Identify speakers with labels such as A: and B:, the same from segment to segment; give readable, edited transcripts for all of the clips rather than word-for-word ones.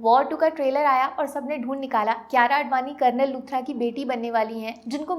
A: War 2 का trailer आया और सबने ढूंढ निकाला कियारा आडवाणी कर्नल लूथरा की बेटी बनने वाली हैं, जिनको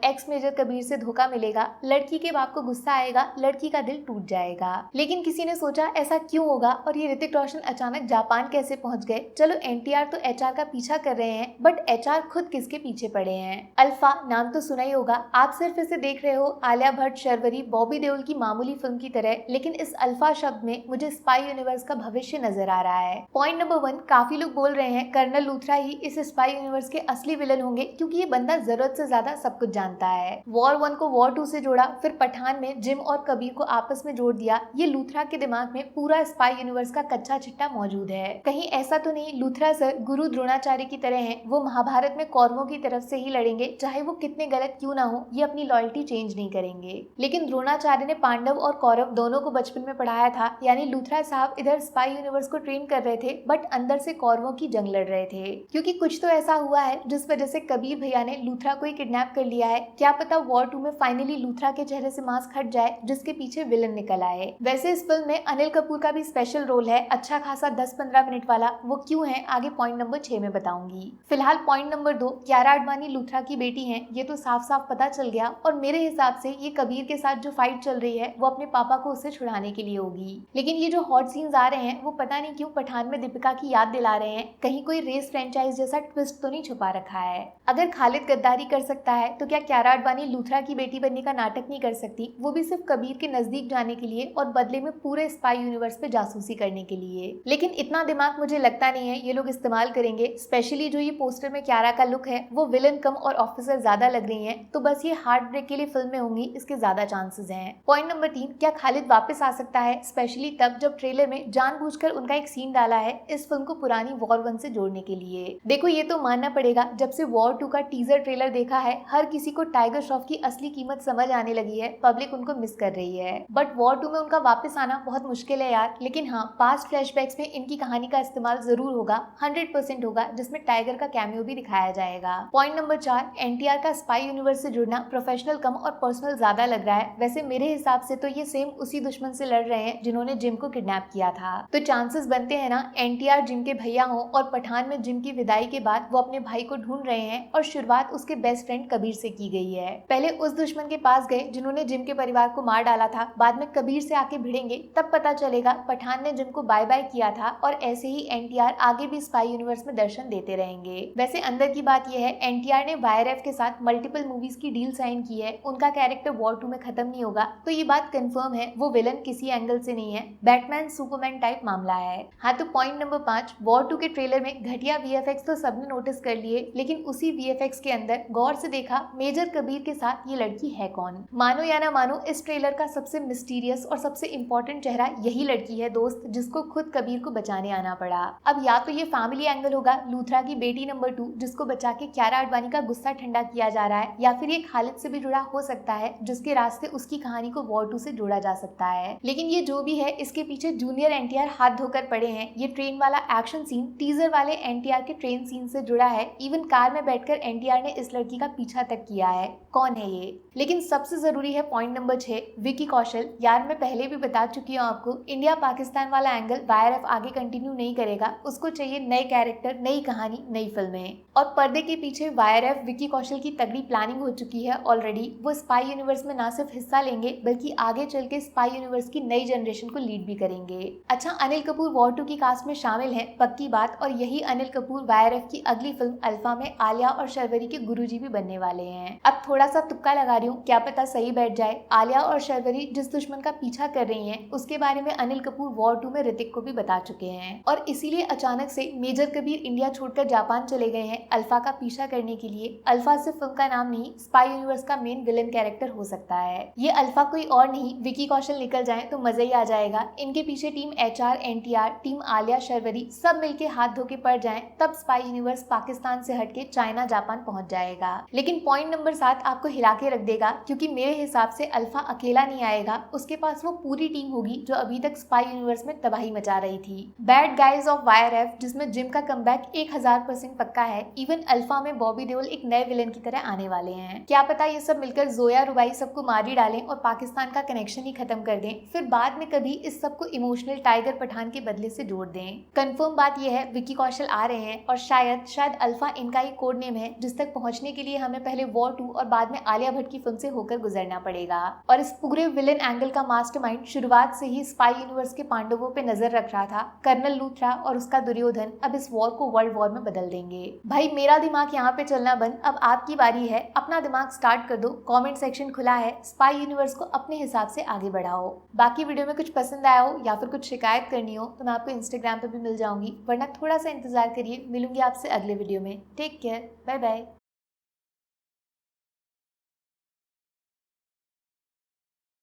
A: एक्स मेजर कबीर से धोखा मिलेगा। लड़की के बाप को गुस्सा आएगा, लड़की का दिल टूट जाएगा। लेकिन किसी ने सोचा ऐसा क्यों होगा और ये ऋतिक रोशन अचानक जापान कैसे पहुंच गए। चलो एनटीआर तो एचआर का पीछा कर रहे हैं, बट एचआर खुद किसके पीछे पड़े हैं। अल्फा नाम तो सुना ही होगा। आप सिर्फ इसे देख रहे हो आलिया भट्ट, शर्वरी, बॉबी देओल की मामूली फिल्म की तरह, लेकिन इस अल्फा शब्द में मुझे स्पाई यूनिवर्स का भविष्य नजर आ रहा है। पॉइंट नंबर 1, काफी लोग बोल रहे हैं कर्नल लूथरा ही इस स्पाई यूनिवर्स के असली विलन होंगे, क्योंकि ये बंदा जरूरत से ज्यादा सब कुछ जानता है। वॉर 1 को वॉर 2 से जोड़ा, फिर पठान में जिम और कबीर को आपस में जोड़ दिया। ये लूथरा के दिमाग में पूरा स्पाई यूनिवर्स का कच्चा चिट्टा मौजूद है। कहीं ऐसा तो नहीं लूथरा सर गुरु द्रोणाचार्य की तरह हैं, वो महाभारत में कौरवों की तरफ से ही लड़ेंगे, चाहे वो कितने गलत क्यों ना हो, ये अपनी लॉयल्टी चेंज नहीं करेंगे। लेकिन द्रोणाचार्य ने पांडव और कौरव दोनों को बचपन में पढ़ाया था, यानी लूथरा साहब इधर स्पाई यूनिवर्स को ट्रेन कर रहे थे, बट अंदर से कौरवों की जंग लड़ रहे थे। क्योंकि कुछ तो ऐसा हुआ है जिस वजह से कबीर भैया ने लूथरा को ही किडनैप कर लिया है। क्या पता वॉर 2 में फाइनली लूथरा के चेहरे से मास्क हट जाए, जिसके पीछे विलन निकल आए। वैसे इस फिल्म में अनिल कपूर का भी स्पेशल रोल है, अच्छा खासा 10-15 मिनट वाला। वो क्यों है आगे पॉइंट नंबर 6 में बताऊंगी। फिलहाल पॉइंट नंबर 2, कियारा आडवाणी लूथरा की बेटी है, ये तो साफ साफ पता चल गया। और मेरे हिसाब से ये कबीर के साथ जो फाइट चल रही है वो अपने पापा को उससे छुड़ाने के लिए होगी। लेकिन ये जो हॉट सीन्स आ रहे हैं वो पता नहीं क्यों पठान में दीपिका की याद दिला रहे हैं। कहीं कोई रेस फ्रेंचाइज जैसा ट्विस्ट तो नहीं छुपा रखा है। अगर खालिद गद्दारी कर सकता है तो क्या कियारा आडवाणी लूथरा की बेटी बनने का नाटक नहीं कर सकती, वो भी सिर्फ कबीर के नजदीक जाने के लिए और बदले में पूरे स्पाई यूनिवर्स पे जासूसी करने के लिए। लेकिन इतना दिमाग मुझे लगता नहीं है ये लोग इस्तेमाल करेंगे। स्पेशली जो ये पोस्टर में कियारा का लुक है वो विलन कम और ऑफिसर ज्यादा लग रही है, तो बस ये हार्ट ब्रेक के लिए फिल्म में होंगी, इसके ज्यादा चांसेस हैं। पॉइंट नंबर 3, क्या खालिद वापस आ सकता है, स्पेशली तब जब ट्रेलर में जानबूझकर उनका एक सीन डाला है इस फिल्म को पुरानी वॉर 1 से जोड़ने के लिए। देखो ये तो मानना पड़ेगा, जब से वॉर 2 का टीजर ट्रेलर देखा है हर किसी को टाइगर श्रॉफ की असली कीमत समझ आने लगी है। पब्लिक उनको मिस कर रही है, बट वॉर 2 में उनका वापस आना बहुत मुश्किल है यार। लेकिन हाँ, पास्ट फ्लैशबैक्स में इनकी कहानी का इस्तेमाल जरूर होगा, 100% होगा, जिसमें टाइगर का कैमियो भी दिखाया जाएगा। पॉइंट नंबर 4, एनटीआर का स्पाई यूनिवर्स से जुड़ना प्रोफेशनल कम और पर्सनल ज्यादा लग रहा है। वैसे मेरे हिसाब से तो ये सेम उसी दुश्मन से लड़ रहे हैं जिन्होंने जिम को किडनैप किया था, तो चांसेस बनते हैं ना एनटीआर जिम के भैया हो और पठान में जिम की विदाई के बाद वो अपने भाई को ढूंढ रहे हैं और शुरुआत उसके बेस्ट फ्रेंड कबीर से की गई है। पहले उस दुश्मन के पास गए जिन्होंने जिम के परिवार को मार डाला था, बाद में कबीर से आके भिड़ेंगे, तब पता चलेगा पठान ने जिम को बाय बाय किया था। और ऐसे ही एनटीआर आगे भी स्पाई यूनिवर्स में दर्शन देते रहेंगे। वैसे अंदर की बात यह है एनटीआर ने वाईआरएफ के साथ मल्टीपल मूवीज की डील साइन की है, उनका कैरेक्टर वॉर 2 में खत्म नहीं होगा, तो ये बात कंफर्म है वो विलन किसी एंगल से नहीं है, बैटमैन सुपरमैन टाइप मामला है। हाँ, तो पॉइंट नंबर 5, वॉर 2 के ट्रेलर में घटिया वीएफएक्स तो सबने नोटिस कर लिए, लेकिन उसी वीएफएक्स के अंदर गौर से देखा मेजर कबीर के साथ ये लड़की है कौन। मानो या ना मानो इस ट्रेलर का सबसे मिस्टीरियस और सबसे इंपॉर्टेंट चेहरा यही लड़की है दोस्त, जिसको खुद कबीर को बचाने आना पड़ा। अब या तो ये फैमिली एंगल होगा लूथरा की बेटी नंबर 2 जिसको बचा के कियारा आडवाणी का गुस्सा ठंडा किया जा रहा है, या फिर ये खालिद से भी जुड़ा हो सकता है जिसके रास्ते उसकी कहानी को वॉर 2 से जोड़ा जा सकता है। लेकिन ये जो भी है इसके पीछे जूनियर एनटीआर हाथ धोकर पड़े हैं। ये ट्रेन वाला एक्शन सीन टीजर वाले एनटीआर के ट्रेन सीन से जुड़ा है, इवन कार में बैठकर एनटीआर ने इस लड़की का पीछा तक किया है। कौन है ये? लेकिन सबसे जरूरी है पॉइंट नंबर 6, विकी कौशल। यार मैं पहले भी बता चुकी हूँ आपको, इंडिया पाकिस्तान वाला एंगल वाईआरएफ आगे कंटिन्यू नहीं करेगा, उसको चाहिए नए कैरेक्टर, नई कहानी, नई फिल्में। और पर्दे के पीछे वाईआरएफ विकी कौशल की तगड़ी प्लानिंग हो चुकी है ऑलरेडी। वो स्पाई यूनिवर्स में ना सिर्फ हिस्सा लेंगे बल्कि आगे चल के स्पाई यूनिवर्स की नई जनरेशन को लीड भी करेंगे। अच्छा, अनिल कपूर वॉर 2 की कास्ट में शामिल है, पक्की बात, और यही अनिल कपूर वाईआरएफ की अगली फिल्म अल्फा में आलिया और शर्वरी के गुरुजी भी बनने वाले हैं। अब थोड़ा सा तुक्का लगा रही हूँ, क्या पता सही बैठ जाए। आलिया और शर्वरी जिस दुश्मन का पीछा कर रही हैं उसके बारे में अनिल कपूर वॉर 2 में ऋतिक को भी बता चुके हैं, और इसीलिए अचानक से मेजर कबीर इंडिया छोड़कर जापान चले गए हैं अल्फा का पीछा करने के लिए। अल्फा सिर्फ फिल्म का नाम नहीं, स्पाई यूनिवर्स का मेन विलन कैरेक्टर हो सकता है। ये अल्फा कोई और नहीं, विकी कौशल निकल जाए तो मजा ही आ जाएगा। इनके पीछे team HR, NTR, team Alia, Sharvari सब मिलके हाथ धो के पड़ जाएं, तब स्पाई यूनिवर्स पाकिस्तान से हटके चाइना, जापान पहुंच जाएगा। लेकिन पॉइंट नंबर 7 आपको हिला के रख देगा, क्योंकि मेरे हिसाब से अल्फा अकेला नहीं आएगा, उसके पास वो पूरी टीम होगी जो अभी तक स्पाई यूनिवर्स में तबाही मचा रही थी। बैड गाइज ऑफ वाईआरएफ, जिसमें जिम का कमबैक 1000% पक्का है। इवन अल्फा में बॉबी देओल एक नए विलन की तरह आने वाले हैं। क्या पता ये सब मिलकर जोया रुबाई सबको मार ही डालें और पाकिस्तान का कनेक्शन ही खत्म कर दें, फिर बाद में कभी इस सबको इमोशनल टाइगर पठान के बदले से जोड़ दें। कंफर्म बात यह है विक्की कौशल आ रहे हैं और शायद अल्फा इनका ही कोड नेम है जिस तक पहुंचने के लिए हमें पहले वॉर 2 और बाद में आलिया भट्ट की फिल्म से होकर गुजरना पड़ेगा। और इस पूरे विलेन एंगल का मास्टरमाइंड शुरुआत से ही स्पाई यूनिवर्स के पांडवों पे नजर रख रहा था। कर्नल लूथरा और उसका दुर्योधन अब इस वॉर को वर्ल्ड वॉर में बदल देंगे। भाई मेरा दिमाग यहाँ पे चलना बंद, अब आपकी बारी है, अपना दिमाग स्टार्ट कर दो। कमेंट सेक्शन खुला है, स्पाई यूनिवर्स को अपने हिसाब से आगे बढ़ाओ। बाकी वीडियो में कुछ पसंद आया हो या फिर कुछ शिकायत करनी हो तो मैं आपको इंस्टाग्राम पे भी मिल जाऊंगी, वरना थोड़ा सा इंतजार करिए, मिलूंगी आपसे अगले वीडियो में। Take care, bye bye.